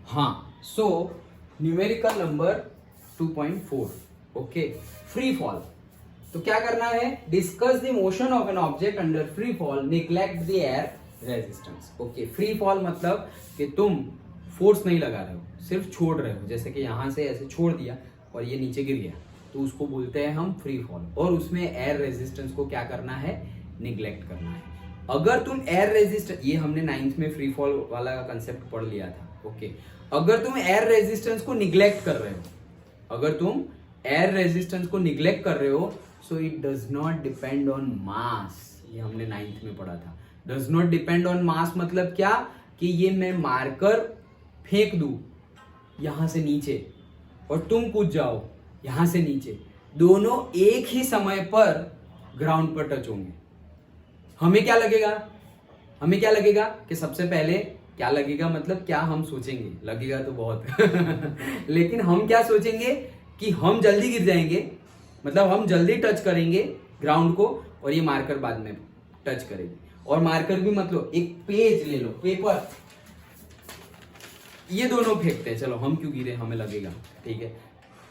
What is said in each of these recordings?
हाँ, so numerical number 2.4, okay, free fall. तो क्या करना है, discuss the motion of an object under free fall, neglect the air resistance. Okay, free fall मतलब कि तुम फोर्स नहीं लगा रहे हो, सिर्फ छोड़ रहे हो, जैसे कि यहां से ऐसे छोड़ दिया और ये नीचे गिर गया, तो उसको बोलते हैं हम फ्री फॉल। और उसमें एयर रेजिस्टेंस को क्या करना है, निग्लेक्ट करना है। अगर तुम एयर रेजिस्टेंस, ये हमने 9th में फ्री फॉल वाला कंसेप्ट पढ़ लिया था, ओके। अगर तुम एयर रेजिस्टेंस को निग्लेक्ट कर रहे हो, अगर तुम एयर रेजिस्टेंस को निग्लेक्ट कर रहे हो, so it does not depend on मास। ये हमने 9th में पढ़ा था। डज नॉट डिपेंड ऑन मास मतलब क्या, कि ये मैं मार्कर फेंक दूं यहां से नीचे और तुम कूद जाओ यहां से नीचे, दोनों एक ही समय पर ग्राउंड पर टच होंगे। हमें क्या लगेगा, हमें क्या लगेगा कि सबसे पहले क्या लगेगा, मतलब क्या हम सोचेंगे, लगेगा तो बहुत लेकिन हम क्या सोचेंगे कि हम जल्दी गिर जाएंगे, मतलब हम जल्दी टच करेंगे ग्राउंड को और ये मार्कर बाद में टच करेगी। और मार्कर भी मतलब एक पेज ले लो, पेपर, ये दोनों फेंकते हैं, चलो हम क्यों गिरे हमें लगेगा, ठीक है,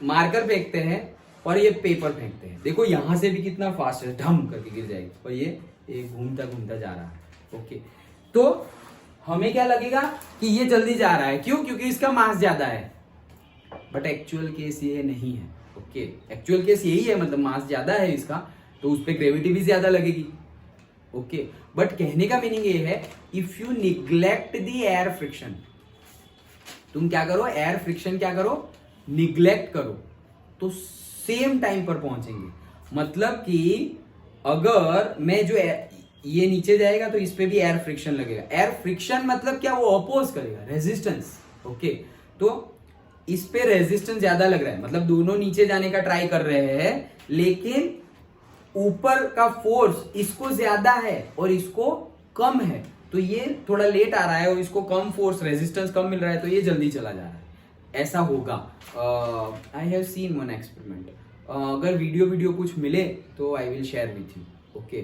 मार्कर फेंकते हैं और ये पेपर फेंकते हैं, देखो यहां से भी कितना फास्ट है, ढम करके गिर जाएगी और ये घूमता घूमता जा रहा है, ओके। तो हमें क्या लगेगा कि ये जल्दी जा रहा है, क्यों, क्योंकि इसका मास ज्यादा है, बट एक्चुअल केस ये नहीं है, ओके। एक्चुअल केस यही है, मतलब मास ज्यादा है इसका, तो उस पर ग्रेविटी भी ज्यादा लगेगी, ओके। बट कहने का मीनिंग ये है, if you neglect the air friction, तुम क्या करो, एयर फ्रिक्शन क्या करो, निग्लेक्ट करो, तो सेम टाइम पर पहुंचेंगे। मतलब कि अगर मैं जो ये नीचे जाएगा तो इस पे भी एयर फ्रिक्शन लगेगा। एयर फ्रिक्शन मतलब क्या, वो अपोज करेगा, रेजिस्टेंस, ओके। तो इस पे रेजिस्टेंस ज्यादा लग रहा है, मतलब दोनों नीचे जाने का ट्राई कर रहे हैं, लेकिन ऊपर का फोर्स इसको ज्यादा है और इसको कम है, तो ये थोड़ा लेट आ रहा है और इसको कम फोर्स, रेजिस्टेंस कम मिल रहा है, तो ये जल्दी चला जा रहा है, ऐसा होगा। I have seen one experiment, अगर वीडियो कुछ मिले तो I will share with you, okay,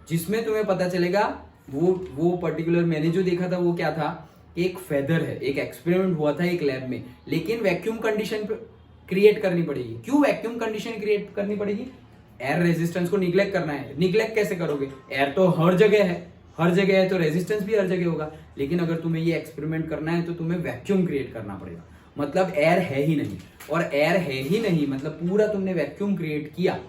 जिसमें तुम्हें पता चलेगा। वो पर्टिकुलर मैंने जो देखा था वो क्या था, एक फेदर है, एक एक्सपेरिमेंट हुआ था एक लैब में, लेकिन वैक्यूम कंडीशन क्रिएट करनी पड़ेगी। क्यों वैक्यूम कंडीशन क्रिएट करनी पड़ेगी, एयर रेजिस्टेंस को निग्लेक्ट करना है। निग्लेक्ट कैसे करोगे, एयर तो हर जगह है, हर जगह है तो रेजिस्टेंस भी हर जगह होगा, लेकिन अगर तुम्हें ये एक्सपेरिमेंट करना है तो तुम्हें वैक्यूम क्रिएट करना पड़ेगा, मतलब एयर है ही नहीं, और एयर है ही नहीं मतलब पूरा तुमने वैक्यूम क्रिएट किया,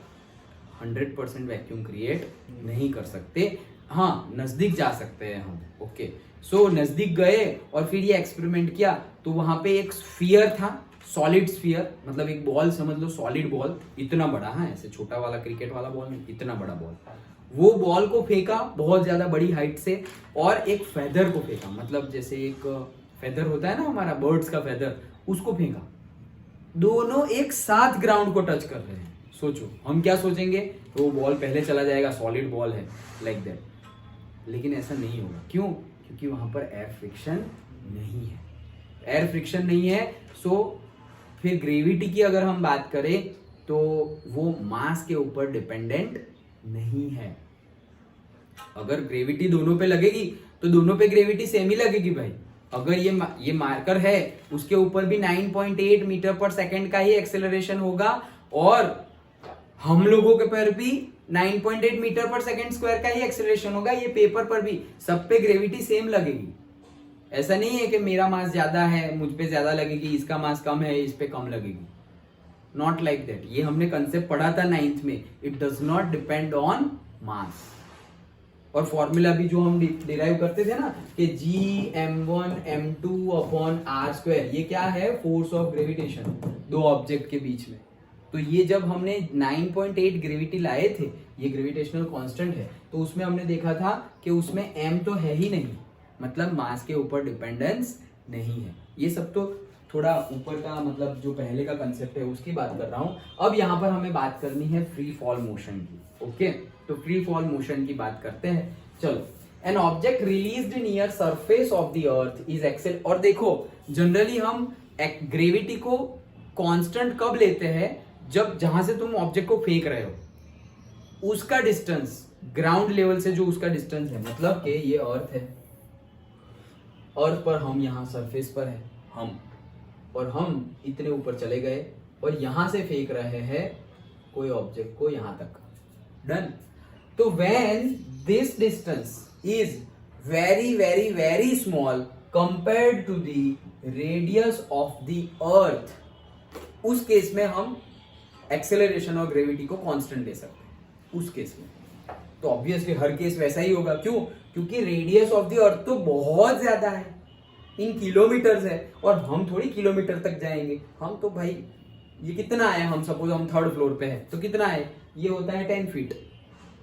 100% वैक्यूम क्रिएट नहीं कर सकते। हाँ, नजदीक जा सकते हैं हम, ओके। सो नजदीक गए और फिर ये एक्सपेरिमेंट किया, तो वहां पे एक स्फीयर था, सॉलिड स्फीयर, मतलब एक बॉल समझ लो, सॉलिड बॉल, इतना बड़ा, हाँ ऐसे छोटा वाला क्रिकेट वाला बॉल नहीं, इतना बड़ा बॉल। वो बॉल को फेंका बहुत ज्यादा बड़ी हाइट से, और एक फेदर को फेंका, मतलब जैसे एक फेदर होता है ना हमारा बर्ड्स का फेदर, उसको फेंका। दोनों एक साथ ग्राउंड को टच कर रहे हैं। सोचो हम क्या सोचेंगे, तो वो बॉल पहले चला जाएगा, सॉलिड बॉल है, लाइक दैट, लेकिन ऐसा नहीं होगा। क्यों, क्योंकि वहां पर एयर फ्रिक्शन नहीं है, एयर फ्रिक्शन नहीं है। सो फिर ग्रेविटी की अगर हम बात करें तो वो मास के ऊपर डिपेंडेंट नहीं है। अगर ग्रेविटी दोनों पे लगेगी तो दोनों पे ग्रेविटी सेम ही लगेगी भाई। अगर ये मार्कर है, उसके ऊपर भी 9.8 मीटर पर सेकंड का ही एक्सेलरेशन होगा, और हम लोगों के पर भी 9.8 मीटर पर सेकंड स्क्वायर का ही एक्सेलरेशन होगा, ये पेपर पर भी, सब पे ग्रेविटी सेम लगेगी। ऐसा नहीं है कि मेरा मास ज्यादा है, मुझ पे ज्यादा लगेगी, इसका मास कम है, इस पे कम लगेगी, नॉट लाइक दैट। ये हमने कंसेप्ट पढ़ा था 9th में, it does not depend on मास। और फॉर्मूला भी जो हम डिराइव करते थे ना, कि Gm1m2/r², ये क्या है, फोर्स ऑफ ग्रेविटेशन दो ऑब्जेक्ट के बीच में। तो ये जब हमने 9.8 ग्रेविटी लाए थे, ये ग्रेविटेशनल कांस्टेंट है, तो उसमें हमने देखा था कि उसमें m तो है ही नहीं, मतलब मास के ऊपर डिपेंडेंस नहीं है। ये सब तो थोड़ा ऊपर का, मतलब जो पहले का कंसेप्ट है उसकी बात कर रहा हूं। अब यहाँ पर हमें बात करनी है फ्री फॉल मोशन की, ओके। तो फ्री फॉल मोशन की बात करते हैं, चलो। An object released near surface of the earth is excel, और देखो जनरली हम ग्रेविटी को कांस्टेंट कब लेते हैं, जब जहां से तुम ऑब्जेक्ट को फेंक रहे हो उसका डिस्टेंस ग्राउंड लेवल से जो उसका डिस्टेंस है, मतलब कि ये अर्थ है, अर्थ पर हम यहाँ सरफेस पर है हम, और हम इतने ऊपर चले गए और यहां से फेंक रहे हैं कोई ऑब्जेक्ट को यहां तक। डन। तो when this distance is very very very small compared to the radius of the earth, उस केस में हम एक्सेलरेशन और ग्रेविटी को कांस्टेंट ले सकते हैं उस केस में। तो ऑब्वियसली हर केस वैसा ही होगा। क्यों? क्योंकि रेडियस ऑफ द अर्थ तो बहुत ज्यादा है, इन किलोमीटर्स है, और हम थोड़ी किलोमीटर तक जाएंगे। हम तो भाई ये कितना है, हम सपोज हम 3rd फ्लोर पे है तो कितना है, ये होता है 10 फीट,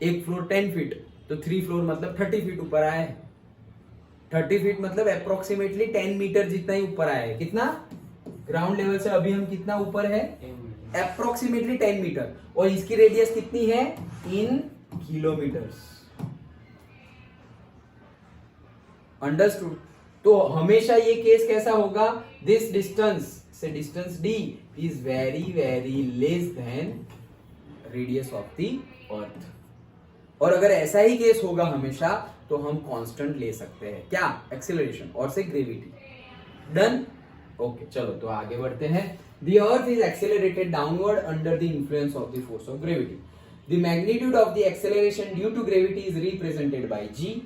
एक फ्लोर 10 फीट, तो 3 फ्लोर मतलब 30 फीट ऊपर आया है। 30 फीट मतलब अप्रोक्सीमेटली 10 मीटर जितना ही ऊपर आया है। कितना? ग्राउंड लेवल से अभी हम कितना ऊपर है? Approximately 10 metre. और इसकी रेडियस कितनी है? In kilometres. अंडरस्टूड? तो हमेशा ये केस कैसा होगा? दिस डिस्टेंस से distance d is very very less than radius of the earth. और अगर ऐसा ही केस होगा हमेशा तो हम कांस्टेंट ले सकते हैं। क्या? एक्सेलरेशन और से ग्रेविटी। डन। ओके, चलो तो आगे बढ़ते हैं। The earth is accelerated downward under the influence of the force of gravity. The magnitude of the acceleration due to gravity is represented by g.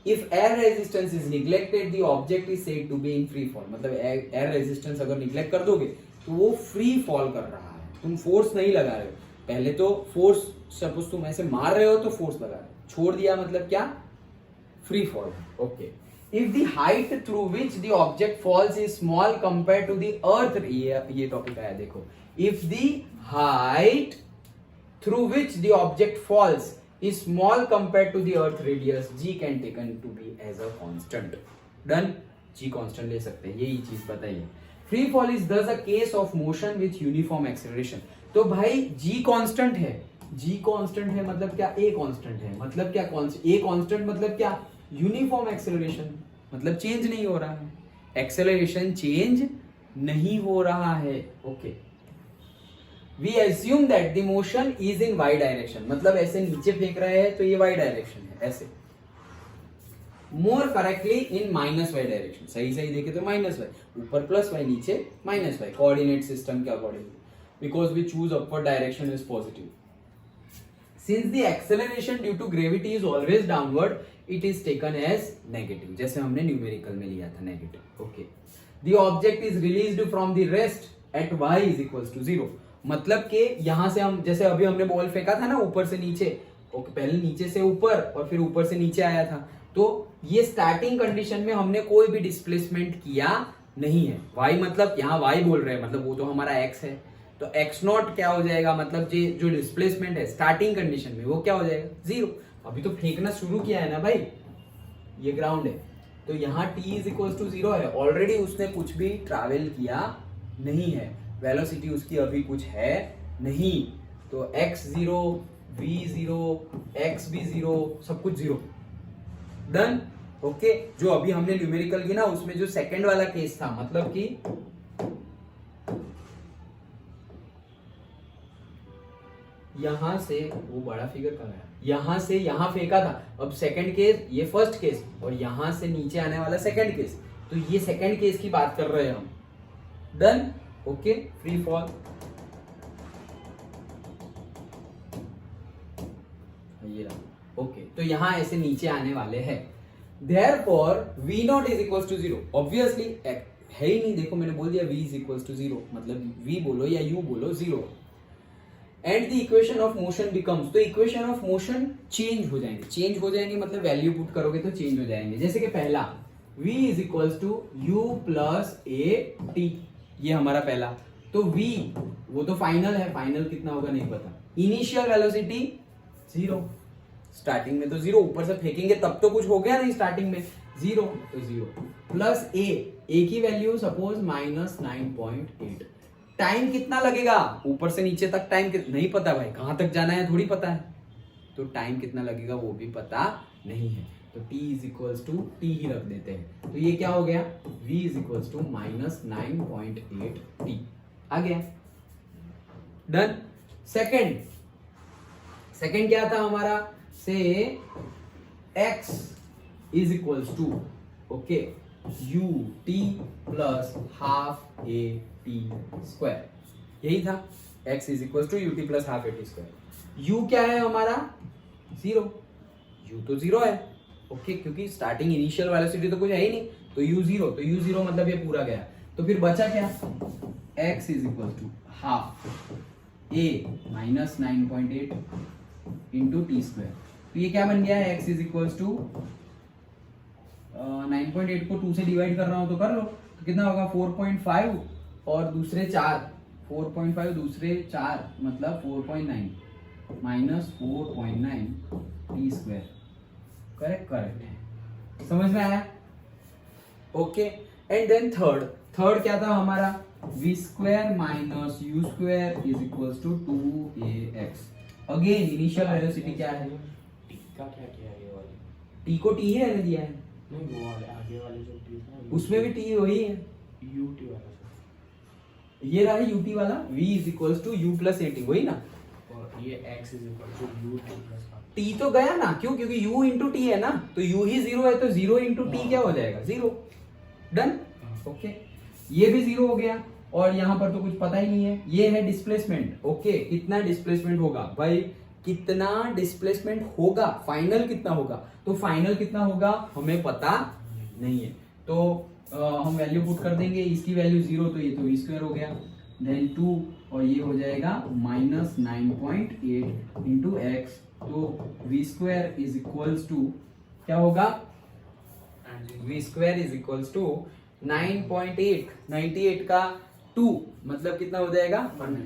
If air resistance is neglected, the object is said to be in free fall. मतलब air resistance अगर neglect कर दोगे तो वो free fall कर रहा है, तुम force नहीं लगा रहे हो। पहले तो force, सपोज तुम ऐसे मार रहे हो तो force लगा रहे हो, छोड़ दिया मतलब क्या? Free fall. Okay. If the height through which the object falls is small compared to the earth, ये टॉपिक आया देखो। If the height through which the object falls is small compared to the earth radius, g can taken to be as a constant. Done? g constant ले सकते हैं, यही चीज बताइए। Free fall is thus a case of motion with uniform acceleration. तो भाई g constant है, g constant है मतलब क्या? a constant है मतलब क्या? a constant मतलब क्या? यूनिफॉर्म एक्सेलरेशन, मतलब चेंज नहीं हो रहा है, एक्सेलरेशन चेंज नहीं हो रहा है। Okay, we assume that the motion is in y direction, मतलब ऐसे नीचे फेंक रहे हैं तो ये वाई डायरेक्शन है, ऐसे। More correctly in minus Y direction, सही सही देखे तो माइनस वाई, ऊपर प्लस वाई नीचे माइनस वाई, कोऑर्डिनेट सिस्टम के according, because we choose upward direction is positive. Since the acceleration due to gravity is always downward, it is taken as negative, जैसे हमने numerical में लिया था negative. Okay, the object is released from the rest at y is equals to 0, मतलब कि यहां से हम, जैसे अभी हमने बॉल फेंका था ना ऊपर से नीचे, ओके, पहले नीचे से ऊपर और फिर ऊपर से नीचे आया था, तो ये स्टार्टिंग कंडीशन में हमने कोई भी डिस्प्लेसमेंट किया नहीं है। y मतलब यहाँ y बोल रहे हैं, मतलब वो तो हमारा x है, तो x नॉट क्या हो जाएगा, मतलब जो डिस्प्लेसमेंट है स्टार्टिंग कंडीशन में वो क्या हो जाएगा? 0। अभी तो फेंकना शुरू किया है ना भाई, ये ग्राउंड है, तो यहाँ t इज इक्वल टू 0 है, ऑलरेडी उसने कुछ भी ट्रैवल किया नहीं है, वेलोसिटी उसकी अभी कुछ है नहीं, तो x 0, v 0, x भी 0, सब कुछ 0। डन। ओके, जो अभी हमने न्यूमेरिकल की ना उसमें जो सेकंड वाला केस था, मतलब कि यहां से वो बड़ा फिगर कहाँ है, यहां से यहां फेंका था, अब सेकंड केस, ये फर्स्ट केस, और यहां से नीचे आने वाला सेकंड केस, तो ये सेकंड केस की बात कर रहे हैं हम। डन। ओके, फ्री फॉल, ये रहा। ओके, तो यहां ऐसे नीचे आने वाले हैं, therefore v not is equal to 0, obviously है ही नहीं, देखो मैंने बोल दिया v इज इक्वल टू 0, मतलब v बोलो या u बोलो 0, and the equation of motion becomes, तो इक्वेशन ऑफ मोशन चेंज हो जाएंगे, चेंज हो जाएंगे मतलब वैल्यू पुट करोगे तो चेंज हो जाएंगे। जैसे कि पहला v is equal to u plus a t, ये हमारा पहला, तो v वो तो फाइनल है, फाइनल कितना होगा नहीं पता, इनिशियल वेलोसिटी 0, स्टार्टिंग में तो 0, ऊपर से फेंकेंगे तब तो कुछ हो गया नहीं, स्टार्टिंग में 0, तो 0 प्लस ए की वैल्यू सपोज -9.8, टाइम कितना लगेगा ऊपर से नीचे तक, टाइम नहीं पता भाई, कहां तक जाना है थोड़ी पता है, तो टाइम कितना लगेगा वो भी पता नहीं है, तो t is equals to T ही रख देते हैं, तो ये क्या हो गया, v is equals to -9.8 t आ गया। डन। सेकंड क्या था हमारा, say x is equals to, okay, U T plus half A T square, यही था। x is equal to U T plus half A T square. U क्या है हमारा, जीरो, यू तो जीरो है, ओके, क्योंकि स्टार्टिंग इनिशियल वेलोसिटी तो कुछ है ही नहीं, तो यू जीरो, तो यू जीरो मतलब ये पूरा गया। तो फिर बचा क्या, x is equal to half a minus 9.8 into t square. तो ये क्या बन गया है, x इज इक्वल टू 9.8 को 2 से डिवाइड कर रहा हूं तो कर लो, तो कितना होगा 4.5 और दूसरे 4, 4.5 दूसरे 4 मतलब 4.9 minus 4.9 t square. Correct, correct है, समझ में आया, ओके। एंड देन थर्ड क्या था हमारा, v square minus u square is equal to 2ax। Again initial velocity क्या है, टी का क्या किया ये वाले, t को t ही रहने दिया है, नहीं वो वाले आगे वाले जो टी था उसमें भी t वही है, यू टी वाला था, ये रहा ut वाला, v is equal to u plus a t, वही ना, और ये x is equal to U T plus t तो गया ना, क्यों, क्योंकि u इंटू टी है ना, तो u ही जीरो है, तो जीरो इंटू टी क्या हो जाएगा, जीरो, डन, ओके। ये भी जीरो हो गया, और यहाँ पर तो कुछ पता ही नहीं है, ये है डिस्प्लेसमेंट, ओके। कितना डिस्प्लेसमेंट होगा भाई, कितना डिस्प्लेसमेंट होगा, फाइनल कितना होगा, तो फाइनल कितना होगा हमें पता नहीं है, तो हम वैल्यू पुट कर देंगे, इसकी वैल्यू जीरो, तो ये तो वी स्क्वायर हो गया, देन 2 और ये हो जाएगा माइनस 9.8 इंटू एक्स, तो v square is equals to क्या होगा, v square is equals to 9.8, 98 का 2 मतलब कितना हो जाएगा,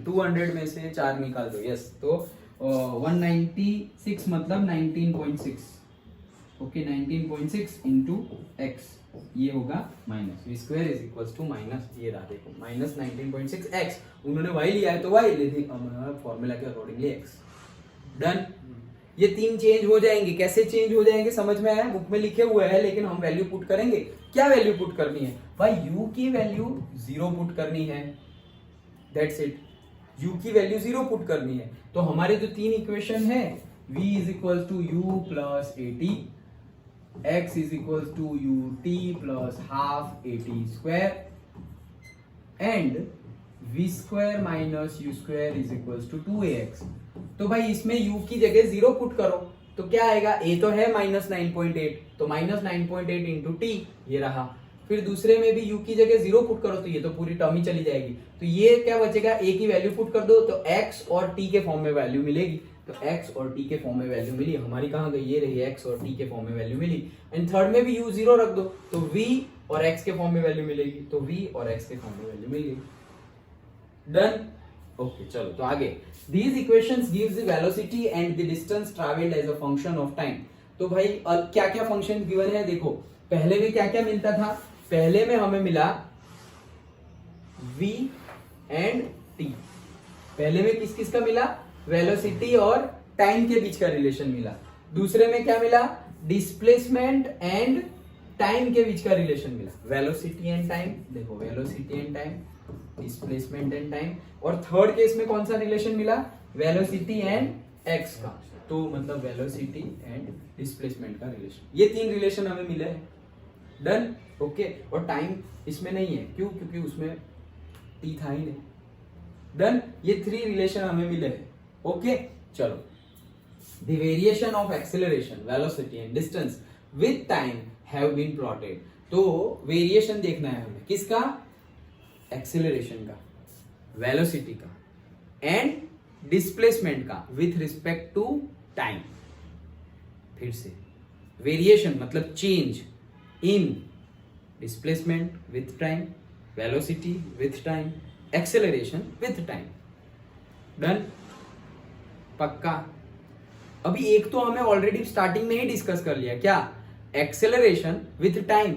200 में से 4 निकाल दो, यस, तो 196 मतलब 19.6, ओके, 19.6 इंटू एक्स, ये होगा minus v square is equals to minus, ये रहा देखो माइनस 19.6 एक्स, उन्होंने वाई लिया है तो वाई ले दी, फॉर्मूला के अकॉर्डिंगली एक्स, डन। ये तीन चेंज हो जाएंगे, कैसे चेंज हो जाएंगे समझ में आया, बुक में लिखे हुए हैं, लेकिन हम वैल्यू पुट करेंगे। क्या वैल्यू पुट करनी है भाई, u की वैल्यू 0 पुट करनी है, दैट्स इट, u की वैल्यू 0 पुट करनी है। तो हमारे जो तीन इक्वेशन है, v is equal to u plus a t, x is equal to U T plus half A T square, and v square minus u square is equal to 2ax। तो भाई इसमें u की जगह 0 put करो, तो क्या आएगा, a तो है माइनस 9.8, तो माइनस 9.8 इंटू टी, ये रहा। फिर दूसरे में भी u की जगह 0 पुट करो, तो ये तो पूरी टर्म ही चली जाएगी, तो ये क्या बचेगा, a की वैल्यू पुट कर दो, तो x और t के फॉर्म में वैल्यू मिलेगी, तो x और t के फॉर्म में वैल्यू मिली, हमारी कहाँ गई, ये रही, x और t के फॉर्म में वैल्यू मिली। एंड थर्ड में भी u 0 रख दो, तो v और x के फॉर्म में वैल्यू मिलेगी, तो v और x के फॉर्म में वैल्यू मिल गई, डन, ओके। चलो तो आगे, these equations gives the velocity and the distance traveled as a function of time। तो भाई क्या क्या फंक्शन गिवन है, देखो पहले में क्या क्या मिलता था, पहले में हमें मिला v एंड t, पहले में किस किस का मिला, वेलोसिटी और टाइम के बीच का रिलेशन मिला। दूसरे में क्या मिला, डिस्प्लेसमेंट एंड टाइम के बीच का रिलेशन मिला, वेलोसिटी एंड टाइम, देखो velocity and time, displacement and time. और थर्ड केस में कौन सा रिलेशन मिला, वेलोसिटी एंड एक्स का, तो मतलब वेलोसिटी एंड डिस्प्लेसमेंट का रिलेशन, ये तीन रिलेशन हमें मिले हैं, डन, ओके। और टाइम इसमें नहीं है, क्यों, क्योंकि उसमें टी था ही नहीं, डन। ये थ्री रिलेशन हमें मिले हैं, ओके। चलो, the variation of acceleration, velocity and distance with time have been plotted. तो वेरिएशन देखना है हमें, किसका, एक्सेलरेशन का, वेलोसिटी का एंड डिस्प्लेसमेंट का विथ रिस्पेक्ट टू टाइम। फिर से, वेरिएशन मतलब change in displacement with time, velocity with time, acceleration with time, done, पक्का। अभी एक तो हमें ऑलरेडी स्टार्टिंग में ही डिस्कस कर लिया, क्या, एक्सेलरेशन विथ टाइम।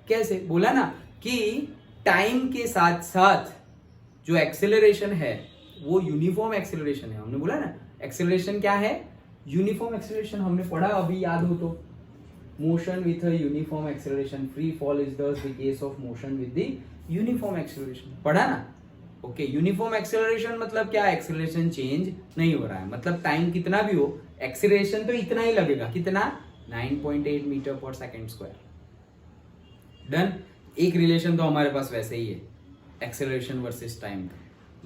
कैसे, बोला ना कि टाइम के साथ साथ जो एक्सेलरेशन है वो यूनिफॉर्म एक्सेलरेशन है, हमने बोला ना, एक्सेलरेशन क्या है, यूनिफॉर्म एक्सेलरेशन, हमने पढ़ा अभी, याद हो तो, motion with a uniform acceleration, free fall is the case of motion with the uniform acceleration, पढ़ा ना, ओके। यूनिफॉर्म एक्सेलरेशन मतलब क्या, एक्सेलरेशन चेंज नहीं हो रहा है, मतलब टाइम कितना भी हो, एक्सेलरेशन तो इतना ही लगेगा, कितना, 9.8 मीटर पर सेकेंड स्क्वायर, डन। एक रिलेशन तो हमारे पास वैसे ही है, एक्सेलरेशन वर्सेस टाइम।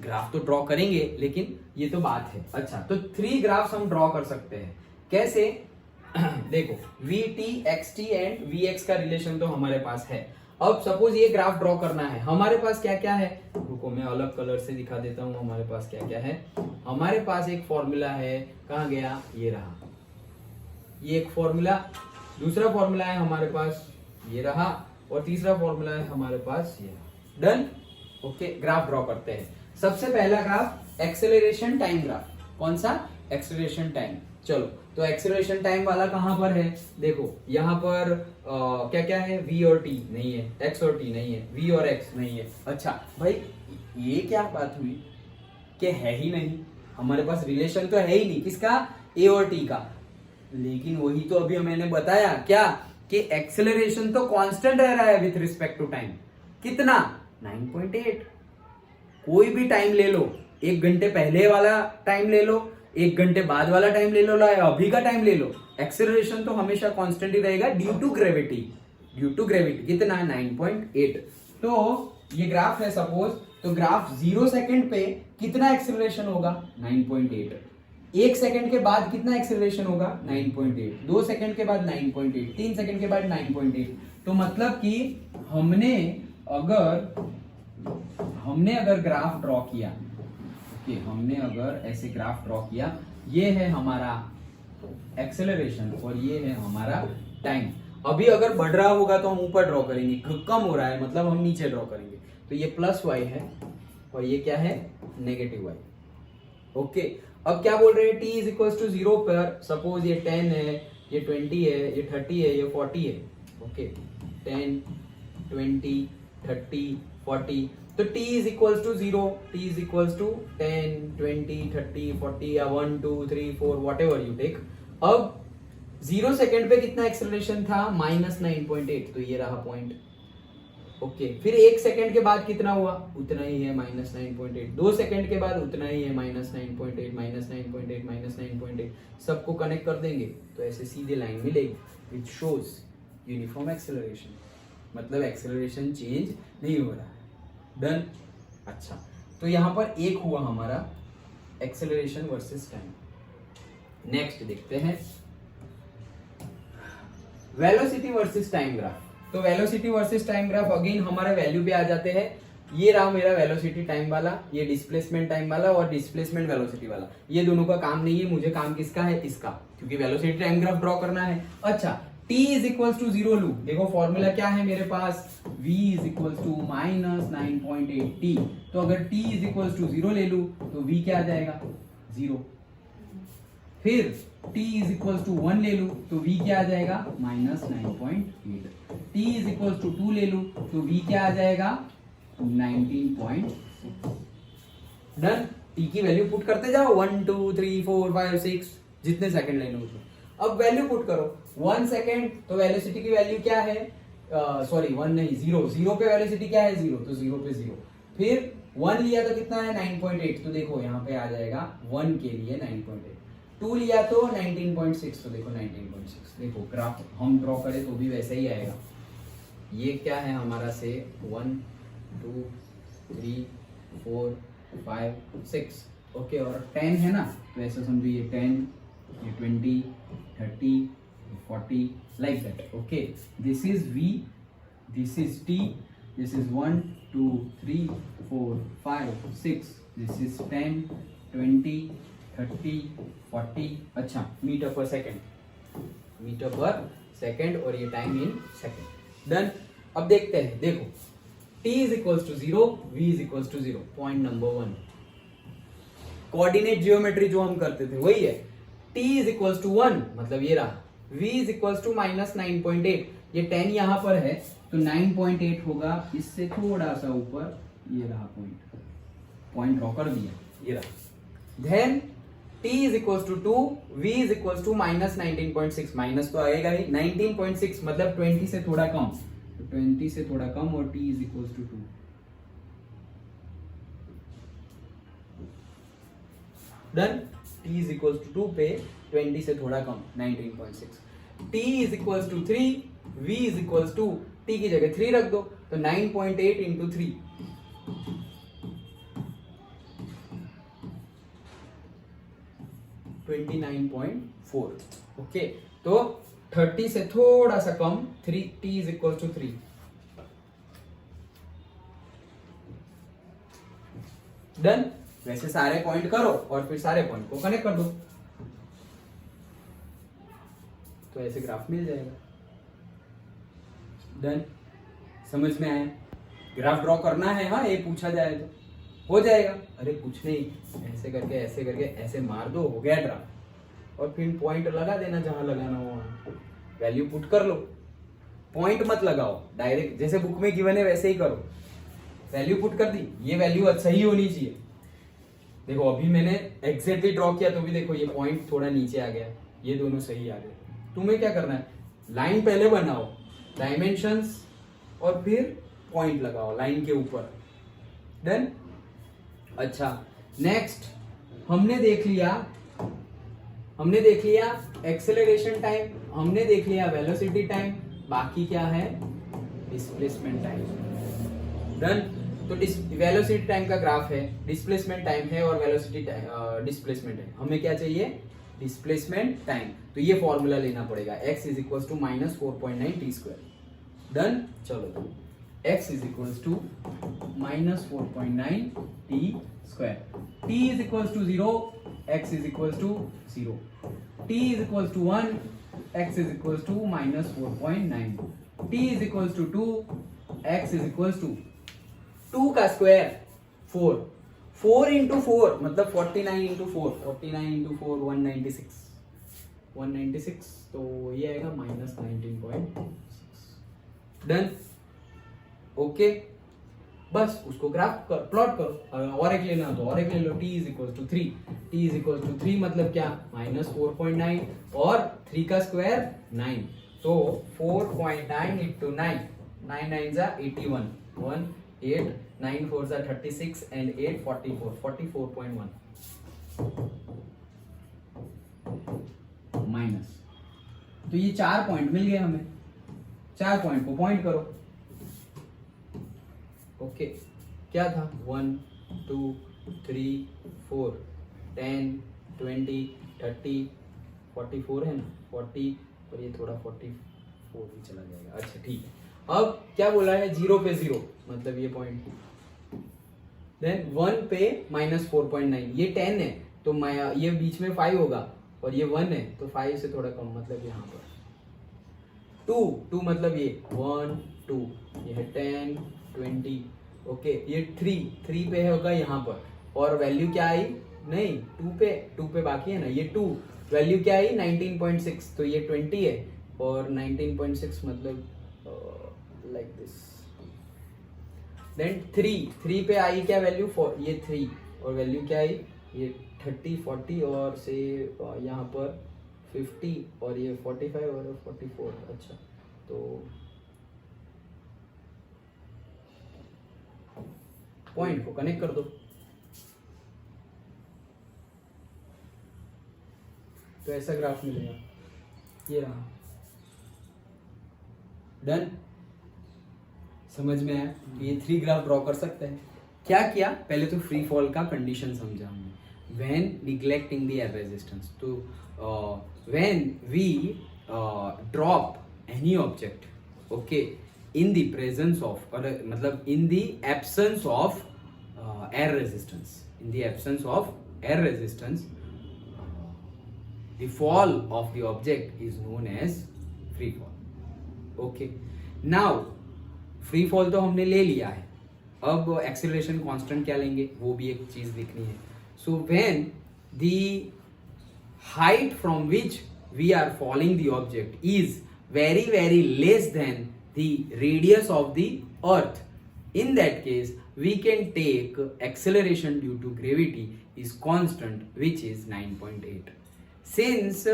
ग्राफ तो ड्रॉ करेंगे, लेकिन ये तो बात है। अच्छा, तो 3 ग्राफ्स हम ड्रॉ कर सकते हैं। कैसे? देखो, vt, xt एंड vx का रिलेशन तो हमारे पास है। अब सपोज ये ग्राफ ड्रॉ करना है, हमारे पास क्या क्या है, रुको मैं अलग कलर से दिखा देता हूं हमारे पास क्या क्या है। हमारे पास एक फॉर्मूला है, कहां गया, ये रहा, ये एक फॉर्मूला। दूसरा फॉर्मूला है हमारे पास, ये रहा, और तीसरा फॉर्मूला है हमारे पास ये रहा। डन। ओके, ग्राफ ड्रॉ करते हैं। सबसे पहला ग्राफ एक्सेलरेशन टाइम ग्राफ। कौन सा? Acceleration time. चलो, तो एक्सेलरेशन टाइम वाला कहां पर है? देखो यहाँ पर क्या क्या है, v और t नहीं है, x और t नहीं है, v और x नहीं है। अच्छा भाई, ये क्या बात हुई कि है ही नहीं, हमारे पास रिलेशन तो है ही नहीं, किसका? a और t का। लेकिन वही तो अभी मैंने बताया क्या, कि एक्सेलरेशन तो कांस्टेंट रह रहा है विथ रिस्पेक्ट टू टाइम। कितना? 9.8। कोई भी टाइम ले लो, 1 घंटे पहले वाला टाइम ले लो, 1 घंटे बाद वाला टाइम ले लो, या अभी का टाइम ले लो, एक्सेलरेशन तो हमेशा कांस्टेंट ही रहेगा due to gravity. Due to gravity कितना? 9.8। तो ये ग्राफ है सपोज, तो ग्राफ 0 सेकंड पे कितना एक्सेलरेशन होगा? 9.8। 1 सेकंड के बाद कितना एक्सेलरेशन होगा? 9.8। 2 सेकंड के बाद 9.8। 3 सेकंड के बाद 9.8। तो मतलब कि हमने अगर ग्राफ ड्रॉ किया, हमने अगर ऐसे ग्राफ ड्रॉ किया, ये है हमारा एक्सेलरेशन और ये है हमारा टाइम। अभी अगर बढ़ रहा होगा तो हम ऊपर ड्रॉ करेंगे, कम हो रहा है मतलब हम नीचे ड्रॉ करेंगे। तो ये प्लस y है और ये क्या है? Negative y। ओके, अब क्या बोल रहे हैं? t इज इक्वल टू 0 पर सपोज ये 10 है, ये 20 है, ये 30 है, ये 40 है। ओके, 10, 20, 30, 40। तो t is equal to 0, t is equal to 10, 20, 30, 40 या 1, 2, 3, 4 वॉट एवर यू टेक। अब 0 सेकेंड पे कितना एक्सेलरेशन था? -9.8। तो ये रहा पॉइंट। ओके, फिर 1 सेकेंड के बाद कितना हुआ? उतना ही है, -9.8। 2 सेकेंड के बाद उतना ही है, -9.8, -9.8, -9.8। सबको कनेक्ट कर देंगे तो ऐसे सीधे लाइन मिलेगी, विच शोज यूनिफॉर्म एक्सेलरेशन। मतलब एक्सेलरेशन चेंज नहीं हो रहा है। डन। अच्छा, तो यहां पर एक हुआ हमारा एक्सेलरेशन वर्सेस टाइम। नेक्स्ट देखते हैं वेलोसिटी वर्सेस टाइम ग्राफ। तो velocity versus time graph again हमारे वैल्यू पे आ जाते हैं। ये रहा मेरा वेलोसिटी टाइम वाला, ये डिस्प्लेसमेंट टाइम वाला और डिस्प्लेसमेंट वेलोसिटी वाला। ये दोनों का काम नहीं है, मुझे काम किसका है? इसका, क्योंकि वेलोसिटी टाइम ग्राफ ड्रॉ करना है। अच्छा, t इज इक्वल टू 0 लू। देखो फॉर्मूला क्या है मेरे पास? v is equal to -9.8t। तो अगर t इज इक्वल टू 0 ले लू तो v क्या आ जाएगा? 0। फिर t इज इक्वल टू 1 ले लू तो v क्या आ जाएगा? -9.8। t इज इक्वल टू 2 ले लू तो v क्या आ जाएगा? 19.6। डन। t की वैल्यू पुट करते जाओ, 1, 2, 3, 4, 5, 6, जितने सेकंड लेने हो। अब वैल्यू पुट करो, 1 सेकेंड, तो वेलोसिटी की वैल्यू क्या है? सॉरी 1 नहीं, 0 पे वेलोसिटी क्या है? 0, तो 0 पे 0। फिर 1 लिया तो कितना है? 9.8। तो देखो यहाँ पे आ जाएगा 1 के लिए 9.8। 2 लिया तो 19.6, तो देखो 19.6। देखो ग्राफ हम ड्रॉ करें तो भी वैसा ही आएगा। ये क्या है हमारा से 1, 2, 3, 4, 5, 6। ओके, और 10 है ना, तो ऐसा समझो ये 10, ये 20, 30, 40, like that. Okay, this is v, this is t, this is 1, 2, 3, 4, 5, 6, this is 10, 20, 30, 40। अच्छा, मीटर पर सेकेंड और ये टाइम इन सेकेंड। डन। अब देखते हैं, देखो t is equal to 0, v is equal to 0। Point number 1, coordinate geometry जो हम करते थे वही है। t इज इक्वल टू 1, मतलब ये रहा, v इज इक्वल टू -9.8। ये 10 यहां पर है तो 9.8 होगा, इससे थोड़ा सा ऊपर ये रहा पॉइंट ड्रॉ कर दिया, ये रहा। Then t is equal to 2, v is equal to -19.6। Minus तो आएगा ही, 19.6 मतलब 20 से थोड़ा कम, तो 20 से थोड़ा कम और t is equal to 2। Done. t is equal to 2 पे 20 से थोड़ा कम 19.6। t is equal to 3, v is equal to t की जगह 3 रख दो, तो 9.8 इंटू 3 29.4। ओके, तो 30 से थोड़ा सा कम 3 t is equal to 3। Done. वैसे सारे पॉइंट करो और फिर सारे पॉइंट को कनेक्ट कर दो, तो ऐसे ग्राफ मिल जाएगा। डन, समझ में आया? ग्राफ ड्रॉ करना है, हाँ, ये पूछा जाए तो हो जाएगा। अरे कुछ नहीं, ऐसे करके ऐसे मार दो, हो गया ग्राफ। और फिर पॉइंट लगा देना जहां लगाना हो, वहां वैल्यू पुट कर लो। पॉइंट मत लगाओ डायरेक्ट, जैसे बुक में गिवन है वैसे ही करो। वैल्यू पुट कर दी, ये वैल्यू सही होनी चाहिए। देखो अभी मैंने एग्जैक्टली ड्रॉ किया तो भी देखो ये पॉइंट थोड़ा नीचे आ गया, ये दोनों सही आ गए। तुम्हें क्या करना है, लाइन पहले बनाओ, डायमेंशंस, और फिर पॉइंट लगाओ लाइन के ऊपर। डन। अच्छा, नेक्स्ट हमने देख लिया एक्सेलरेशन टाइम, हमने देख लिया वेलोसिटी टाइम, बाकी क्या है, डिस्प्लेसमेंट टाइम। डन। तो वेलोसिटी टाइम का ग्राफ है, डिस्प्लेसमेंट टाइम है, और वेलोसिटी डिस्प्लेसमेंट है। हमें क्या चाहिए, डिस्प्लेसमेंट टाइम। तो ये फॉर्मूला लेना पड़ेगा, x is equal to minus 4.9 t square. Done. चलो, x is equal to minus 4.9 t square. t is equal to 0, x is equal to 0, t is equal to 1, x is equal to minus 4.9, t is equal to 2, x is equal to 2 का square 4, 4 into 4 मतलब 49 into 4, 49 into 4 196, तो ये आएगा minus 19.6। Done. Okay, बस उसको graph कर, plot करो। और एक लेना तो और एक ले लो, t is equal to 3, t is equal to 3 मतलब क्या, माइनस 4.9, और 3 का स्क्वायर 9, तो 4.9 इंटू 9, 9 9 जा 81, 1 8 9 4 जा 36 एंड 8 44, 44.1 माइनस। तो ये 4 पॉइंट मिल गए हमें, 4 पॉइंट को पॉइंट करो। ओके, क्या था, 1 2 3 4 10 20 30 44 है ना, 40, और ये थोड़ा 44 भी चला जाएगा। अच्छा ठीक है, अब क्या बोला है, 0 पे 0 मतलब ये पॉइंट, देन 1 पे माइनस 4.9, ये 10 है तो ये बीच में 5 होगा, और ये 1 है तो 5 से थोड़ा कम मतलब यहाँ पर 2 मतलब ये 1 2, ये है 10 20। ओके, ये 3 पे होगा यहाँ पर, और वैल्यू क्या आई, नहीं 2 पे बाकी है ना, ये 2 वैल्यू क्या आई 19.6, तो ये 20 है, और 19.6 मतलब लाइक दिस। देन 3 पे आई क्या वैल्यू, ये 3, और वैल्यू क्या आई, ये 30 40, और से यहाँ पर 50, और ये 45 और 44। अच्छा, तो पॉइंट को कनेक्ट कर दो, तो ऐसा ग्राफ मिलेगा, ये रहा। डन। समझ में आया? ये 3 ग्राफ ड्रॉ कर सकते हैं। क्या किया, पहले तो फ्री फॉल का कंडीशन समझा हमने, when neglecting the air resistance. तो when we drop any object, okay, in the presence of, or मतलब in the absence of air resistance, in the absence of air resistance, the fall of the object is known as free fall. Okay, now free fall तो हमने ले लिया है, अब acceleration constant क्या लेंगे, वो भी एक चीज लिखनी है। So when the height from which we are falling the object is very very less than the radius of the earth, in that case we can take acceleration due to gravity is constant, which is 9.8. Since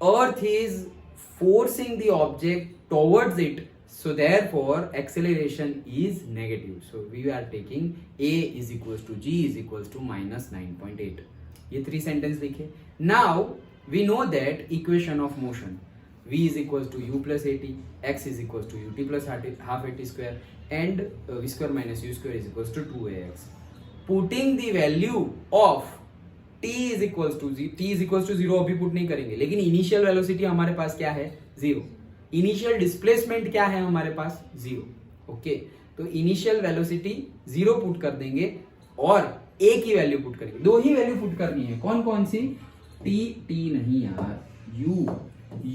earth is forcing the object towards it, so therefore acceleration is negative, so we are taking a is equals to g is equals to minus 9.8. ये 3 sentence लिखे। Now we know that equation of motion, v is equals to u plus at, x is equals to ut plus half at square, and v square minus u square is equals to 2ax. Putting the value of t is equals to 0 अभी put नहीं करेंगे, लेकिन initial velocity हमारे पास क्या है 0, initial displacement क्या है हमारे पास 0. ओके, तो इनिशियल वेलोसिटी 0 पुट कर देंगे और a की वैल्यू पुट करेंगे. दो ही वैल्यू पुट करनी है, कौन कौन सी, t नहीं यार,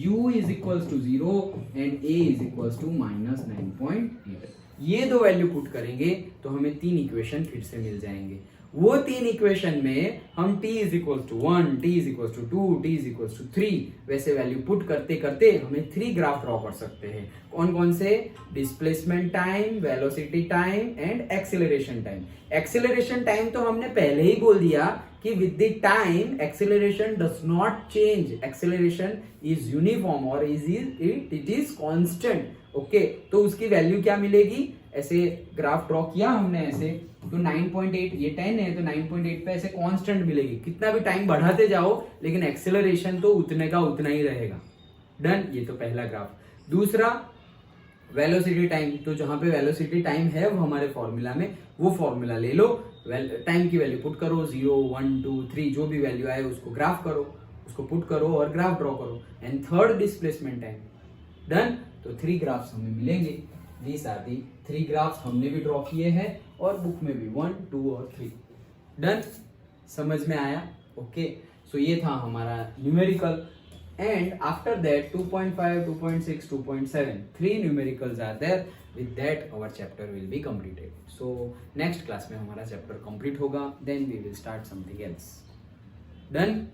u is equals to 0 and a is equals to -9.8. ये दो वैल्यू पुट करेंगे तो हमें 3 इक्वेशन फिर से मिल जाएंगे. वो 3 इक्वेशन में हम t is equals to 1, t is equals to 2, t is equals to 3 वैसे वैल्यू पुट करते करते हमें 3 ग्राफ ड्रॉ कर सकते हैं. कौन कौन से, displacement time, velocity time and acceleration time. Acceleration time तो हमने पहले ही बोल दिया कि with the time acceleration does not change, acceleration is uniform और इट इज कांस्टेंट. ओके, तो उसकी वैल्यू क्या मिलेगी, ऐसे ग्राफ ड्रॉ किया हमने ऐसे, तो 9.8, ये 10 है तो 9.8 पे ऐसे कांस्टेंट मिलेगी. कितना भी टाइम बढ़ाते जाओ लेकिन एक्सेलरेशन तो उतने का उतना ही रहेगा. डन, ये तो पहला ग्राफ. दूसरा वेलोसिटी टाइम, तो जहां पे वेलोसिटी टाइम है वो हमारे फॉर्मूला में, वो फॉर्मूला ले लो, टाइम की वैल्यू पुट करो, 0, 1, 2, 3 जो भी वैल्यू आए उसको ग्राफ करो, उसको पुट करो और ग्राफ ड्रॉ करो. And third displacement time. Done, तो 3 ग्राफ्स हमें मिलेंगे. These are the 3 ग्राफ्स हमने भी ड्रॉ किए हैं और बुक में भी 1, 2 और 3. डन, समझ में आया. ओके, सो ये था हमारा numerical. And after that 2.5, 2.6, 2.7 3 numericals are there. With that our chapter will be completed. So next class में हमारा चैप्टर कंप्लीट होगा, then we will start something else. Done.